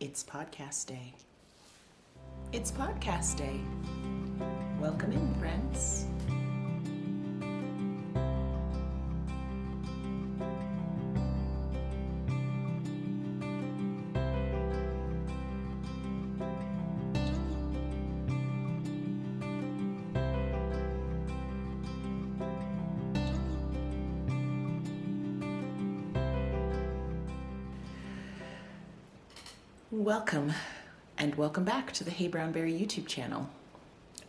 It's podcast day. It's podcast day. Welcome in, friends. Welcome and welcome back to the heyBrownBerry YouTube channel.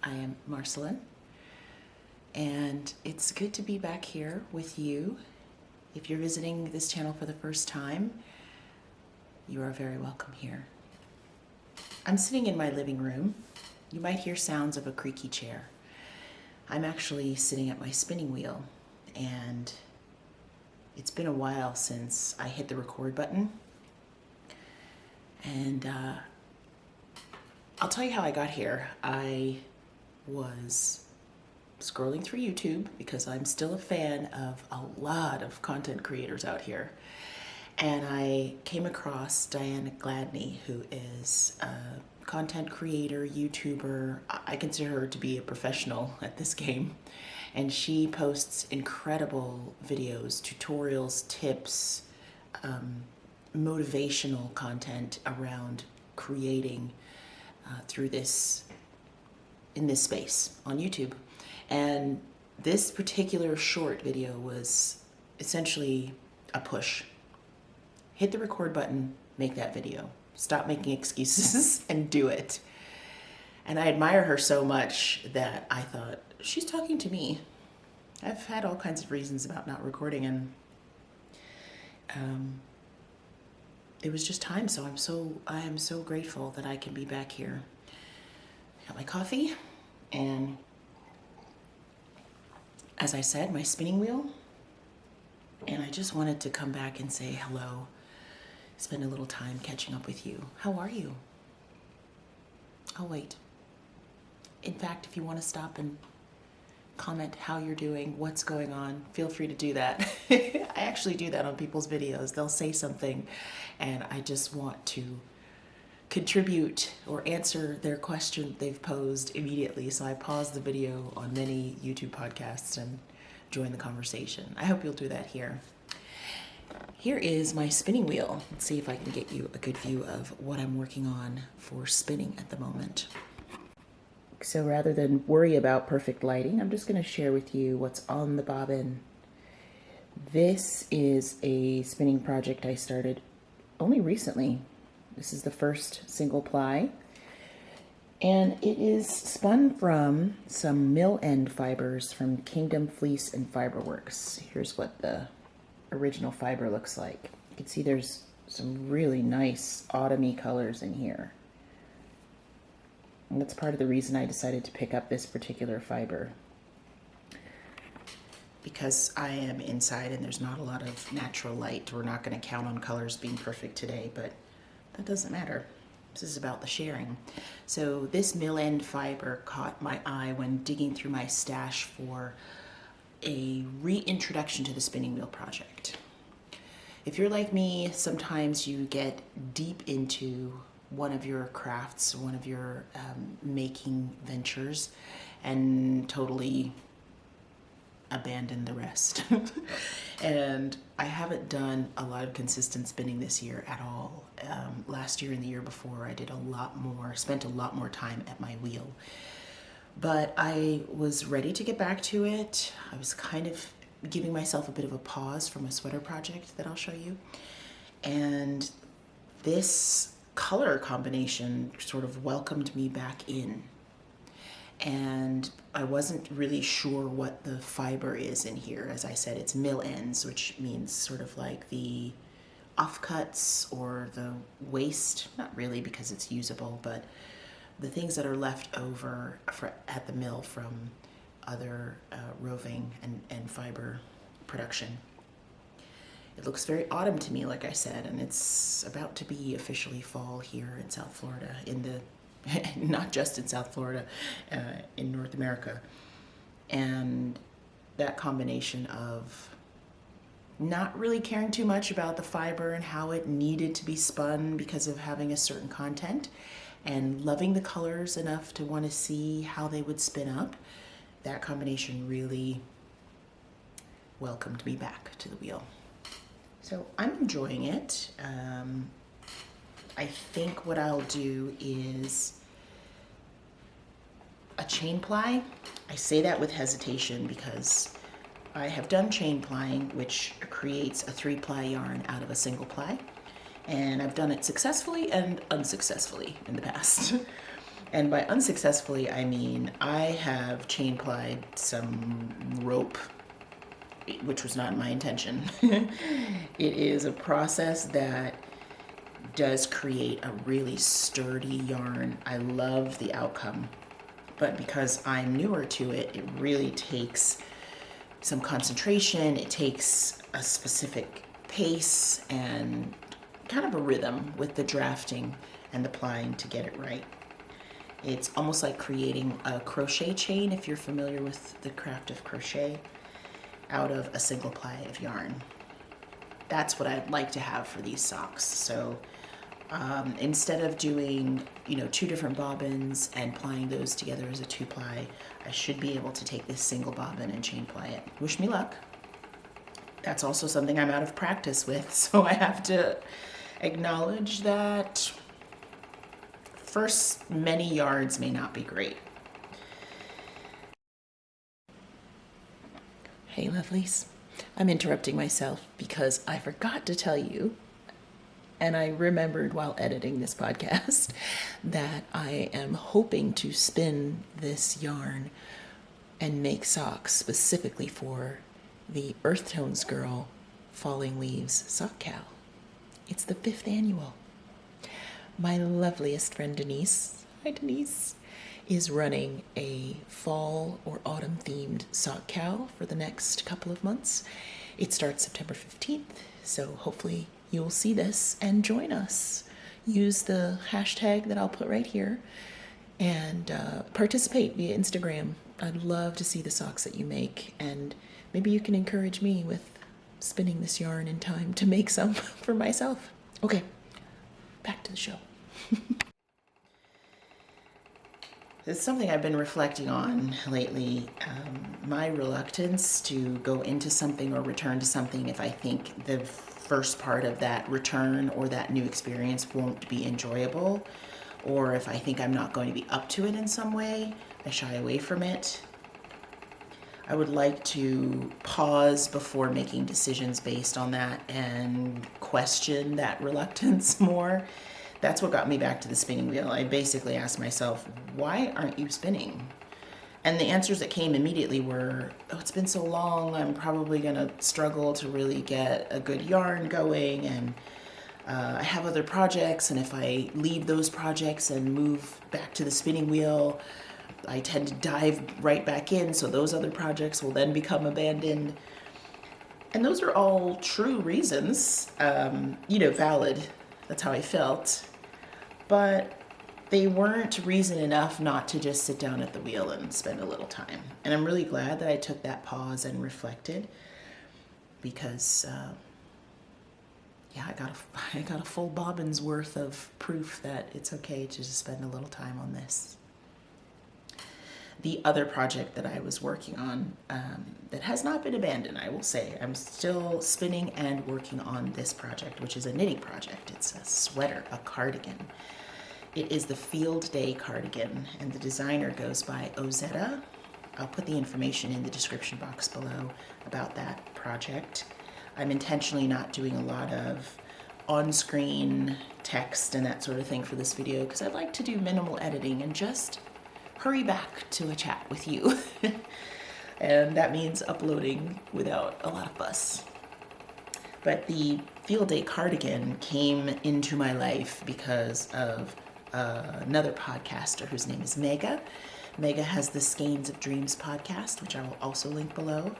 I am Marceline and it's good to be back here with you. If you're visiting this channel for the first time, you are very welcome here. I'm sitting in my living room. You might hear sounds of a creaky chair. I'm actually sitting at my spinning wheel and it's been a while since I hit the record button. And I'll tell you how I got here. I was scrolling through YouTube because I'm still a fan of a lot of content creators out here. And I came across Diana Gladney, who is a content creator, YouTuber. I consider her to be a professional at this game. And she posts incredible videos, tutorials, tips, motivational content around creating through this in this space on YouTube. And this particular short video was essentially a push. Hit the record button, make that video. Stop making excuses and do it. And I admire her so much that I thought, she's talking to me. I've had all kinds of reasons about not recording, and it was just time, so I am so grateful that I can be back here. I got my coffee, and as I said, my spinning wheel, and I just wanted to come back and say hello, spend a little time catching up with you. How are you? I'll wait. In fact, if you want to stop and comment how you're doing, what's going on, feel free to do that. I actually do that on people's videos. They'll say something and I just want to contribute or answer their question they've posed immediately. So I pause the video on many YouTube podcasts and join the conversation. I hope you'll do that here. Here is my spinning wheel. Let's see if I can get you a good view of what I'm working on for spinning at the moment. So rather than worry about perfect lighting, I'm just going to share with you what's on the bobbin. This is a spinning project I started only recently. This is the first single ply. And it is spun from some mill end fibers from Kingdom Fleece and Fiberworks. Here's what the original fiber looks like. You can see there's some really nice autumny colors in here. And that's part of the reason I decided to pick up this particular fiber, because I am inside and there's not a lot of natural light. We're not going to count on colors being perfect today, but that doesn't matter. This is about the sharing. So this mill end fiber caught my eye when digging through my stash for a reintroduction to the spinning wheel project. If you're like me, sometimes you get deep into one of your crafts, one of your making ventures, and totally abandon the rest. And I haven't done a lot of consistent spinning this year at all. Last year and the year before, I did spent a lot more time at my wheel. But I was ready to get back to it. I was kind of giving myself a bit of a pause from a sweater project that I'll show you. And this color combination sort of welcomed me back in, and I wasn't really sure what the fiber is in here. As I said, it's mill ends, which means sort of like the offcuts or the waste, not really because it's usable, but the things that are left over at the mill from other roving and fiber production. It looks very autumn to me, like I said, and it's about to be officially fall here in South Florida, not just in South Florida, in North America. And that combination of not really caring too much about the fiber and how it needed to be spun because of having a certain content, and loving the colors enough to want to see how they would spin up. That combination really welcomed me back to the wheel. So I'm enjoying it. I think what I'll do is a chain ply. I say that with hesitation because I have done chain plying, which creates a 3-ply yarn out of a single ply. And I've done it successfully and unsuccessfully in the past. And by unsuccessfully, I mean I have chain plied some rope, which was not my intention. It is a process that does create a really sturdy yarn. I love the outcome, but because I'm newer to it, it really takes some concentration. It takes a specific pace and kind of a rhythm with the drafting and the plying to get it right. It's almost like creating a crochet chain, if you're familiar with the craft of crochet, out of a single ply of yarn. That's what I'd like to have for these socks. So instead of doing, 2 different bobbins and plying those together as a 2-ply, I should be able to take this single bobbin and chain ply it. Wish me luck. That's also something I'm out of practice with, so I have to acknowledge that first many yards may not be great. Hey lovelies, I'm interrupting myself because I forgot to tell you, and I remembered while editing this podcast, that I am hoping to spin this yarn and make socks specifically for the Earth Tones Girl Falling Leaves sock cal. It's the 5th annual. My loveliest friend Denise, hi Denise, is running a fall or autumn themed sock cal for the next couple of months. It starts September 15th, so hopefully you'll see this and join us. Use the hashtag that I'll put right here and participate via Instagram. I'd love to see the socks that you make, and maybe you can encourage me with spinning this yarn in time to make some for myself. Okay, back to the show. It's something I've been reflecting on lately, my reluctance to go into something or return to something if I think the first part of that return or that new experience won't be enjoyable, or if I think I'm not going to be up to it in some way, I shy away from it. I would like to pause before making decisions based on that and question that reluctance more. That's what got me back to the spinning wheel. I basically asked myself, why aren't you spinning? And the answers that came immediately were, oh, it's been so long, I'm probably gonna struggle to really get a good yarn going, and I have other projects, and if I leave those projects and move back to the spinning wheel, I tend to dive right back in, so those other projects will then become abandoned. And those are all true reasons, valid. That's how I felt. But they weren't reason enough not to just sit down at the wheel and spend a little time. And I'm really glad that I took that pause and reflected, because I got a full bobbin's worth of proof that it's okay to just spend a little time on this. The other project that I was working on that has not been abandoned, I will say, I'm still spinning and working on this project, which is a knitting project. It's a sweater, a cardigan. It is the Field Day cardigan, and the designer goes by Ozetta. I'll put the information in the description box below about that project. I'm intentionally not doing a lot of on-screen text and that sort of thing for this video because I'd like to do minimal editing and just hurry back to a chat with you. And that means uploading without a lot of fuss. But the Field Day cardigan came into my life because of another podcaster whose name is Megha. Megha has the Skeins of Dreams podcast, which I will also link below.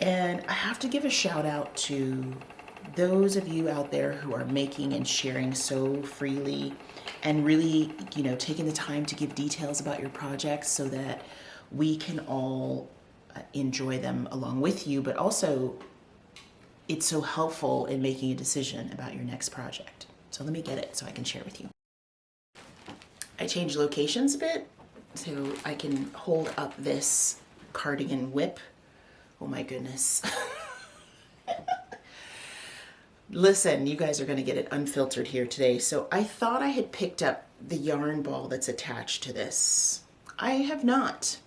And I have to give a shout out to those of you out there who are making and sharing so freely and really, taking the time to give details about your projects so that we can all enjoy them along with you, but also it's so helpful in making a decision about your next project. So let me get it so I can share with you. I changed locations a bit so I can hold up this cardigan whip. Oh my goodness. Listen, you guys are going to get it unfiltered here today. So I thought I had picked up the yarn ball that's attached to this. I have not.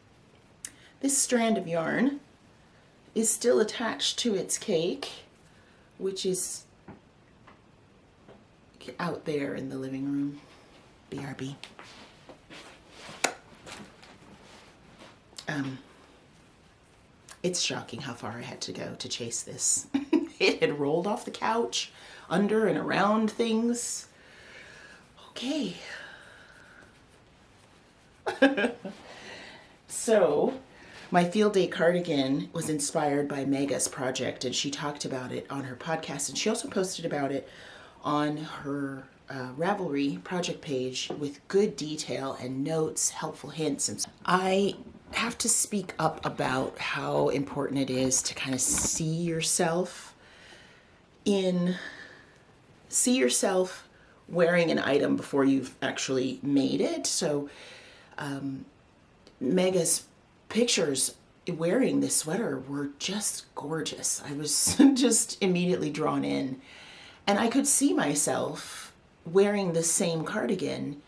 This strand of yarn is still attached to its cake, which is out there in the living room. BRB. It's shocking how far I had to go to chase this. It had rolled off the couch, under and around things. Okay. So, my field day cardigan was inspired by Megha's project, and she talked about it on her podcast, and she also posted about it on her Ravelry project page with good detail and notes, helpful hints. And I have to speak up about how important it is to kind of see yourself wearing an item before you've actually made it. So Megha's pictures wearing this sweater were just gorgeous. I was just immediately drawn in, and I could see myself wearing the same cardigan,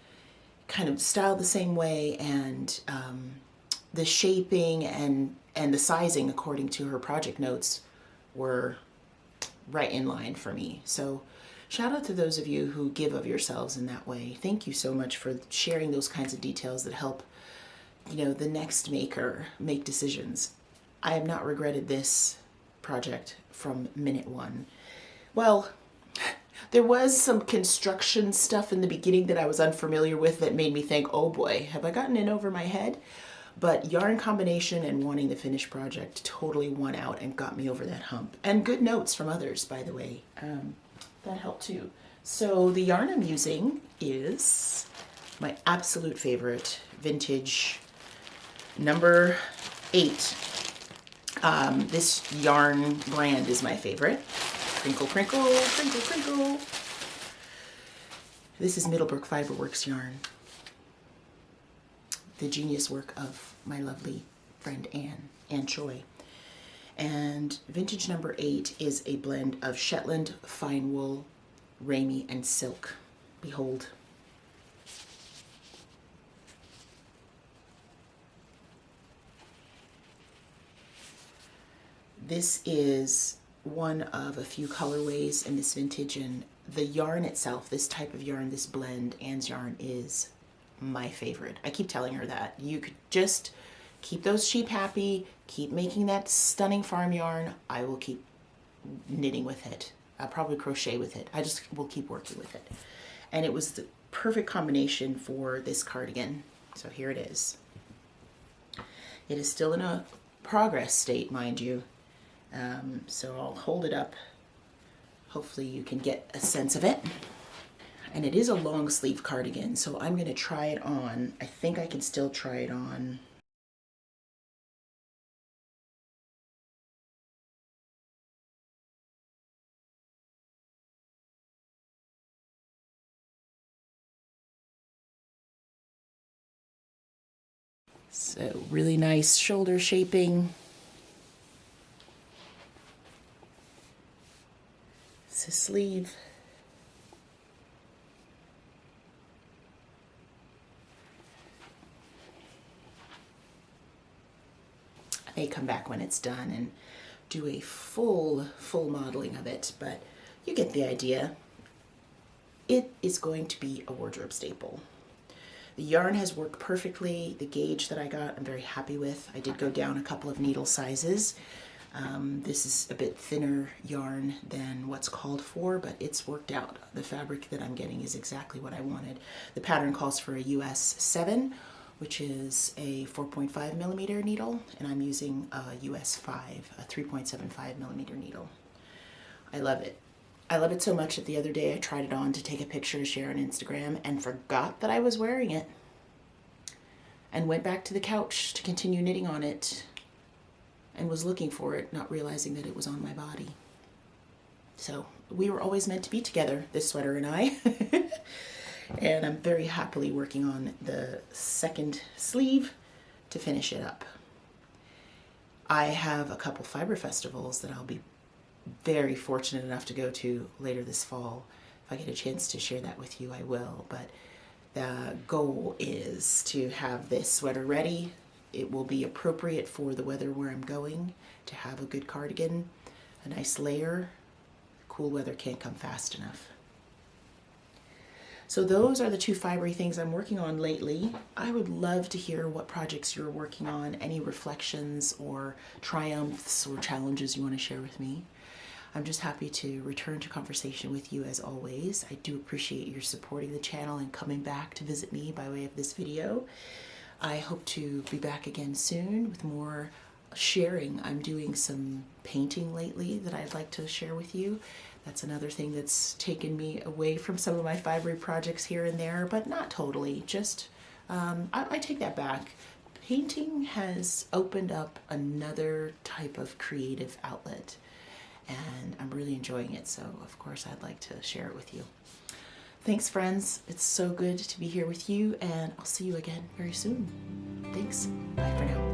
kind of styled the same way, and the shaping and the sizing according to her project notes were right in line for me. So shout out to those of you who give of yourselves in that way. Thank you so much for sharing those kinds of details that help, you know, the next maker make decisions. I have not regretted this project from minute one. Well, there was some construction stuff in the beginning that I was unfamiliar with that made me think, oh boy, have I gotten in over my head? But yarn combination and wanting the finished project totally won out and got me over that hump. And good notes from others, by the way. That helped too. So the yarn I'm using is my absolute favorite vintage number 8. This yarn brand is my favorite. Crinkle, crinkle, crinkle, crinkle. This is Middlebrook Fiberworks yarn. The genius work of my lovely friend Ann Choi. And vintage number 8 is a blend of Shetland, fine wool, ramie, and silk. Behold. This is one of a few colorways in this vintage, and the yarn itself, this type of yarn, this blend, Ann's yarn, is my favorite. I keep telling her that. You could just keep those sheep happy, keep making that stunning farm yarn. I will keep knitting with it. I'll probably crochet with it. I just will keep working with it. And it was the perfect combination for this cardigan. So here it is. It is still in a progress state, mind you. So I'll hold it up. Hopefully you can get a sense of it. And it is a long sleeve cardigan, so I'm going to try it on. I think I can still try it on. So really nice shoulder shaping. It's a sleeve. I may come back when it's done and do a full modeling of it, but you get the idea. It is going to be a wardrobe staple. The yarn has worked perfectly. The gauge that I got, I'm very happy with. I did go down a couple of needle sizes. This is a bit thinner yarn than what's called for, but it's worked out. The fabric that I'm getting is exactly what I wanted. The pattern calls for a US 7, which is a 4.5 millimeter needle, and I'm using a US 5, a 3.75 millimeter needle. I love it. I love it so much that the other day I tried it on to take a picture to share on Instagram and forgot that I was wearing it, and went back to the couch to continue knitting on it and was looking for it, not realizing that it was on my body. So we were always meant to be together, this sweater and I. And I'm very happily working on the second sleeve to finish it up. I have a couple fiber festivals that I'll be very fortunate enough to go to later this fall. If I get a chance to share that with you, I will. But the goal is to have this sweater ready. It will be appropriate for the weather where I'm going, to have a good cardigan, a nice layer. Cool weather can't come fast enough. So those are the two fibery things I'm working on lately. I would love to hear what projects you're working on, any reflections or triumphs or challenges you want to share with me. I'm just happy to return to conversation with you as always. I do appreciate your supporting the channel and coming back to visit me by way of this video. I hope to be back again soon with more sharing. I'm doing some painting lately that I'd like to share with you. That's another thing that's taken me away from some of my fibery projects here and there, but not totally. Just, I take that back. Painting has opened up another type of creative outlet, and I'm really enjoying it. So, of course, I'd like to share it with you. Thanks, friends. It's so good to be here with you, and I'll see you again very soon. Thanks. Bye for now.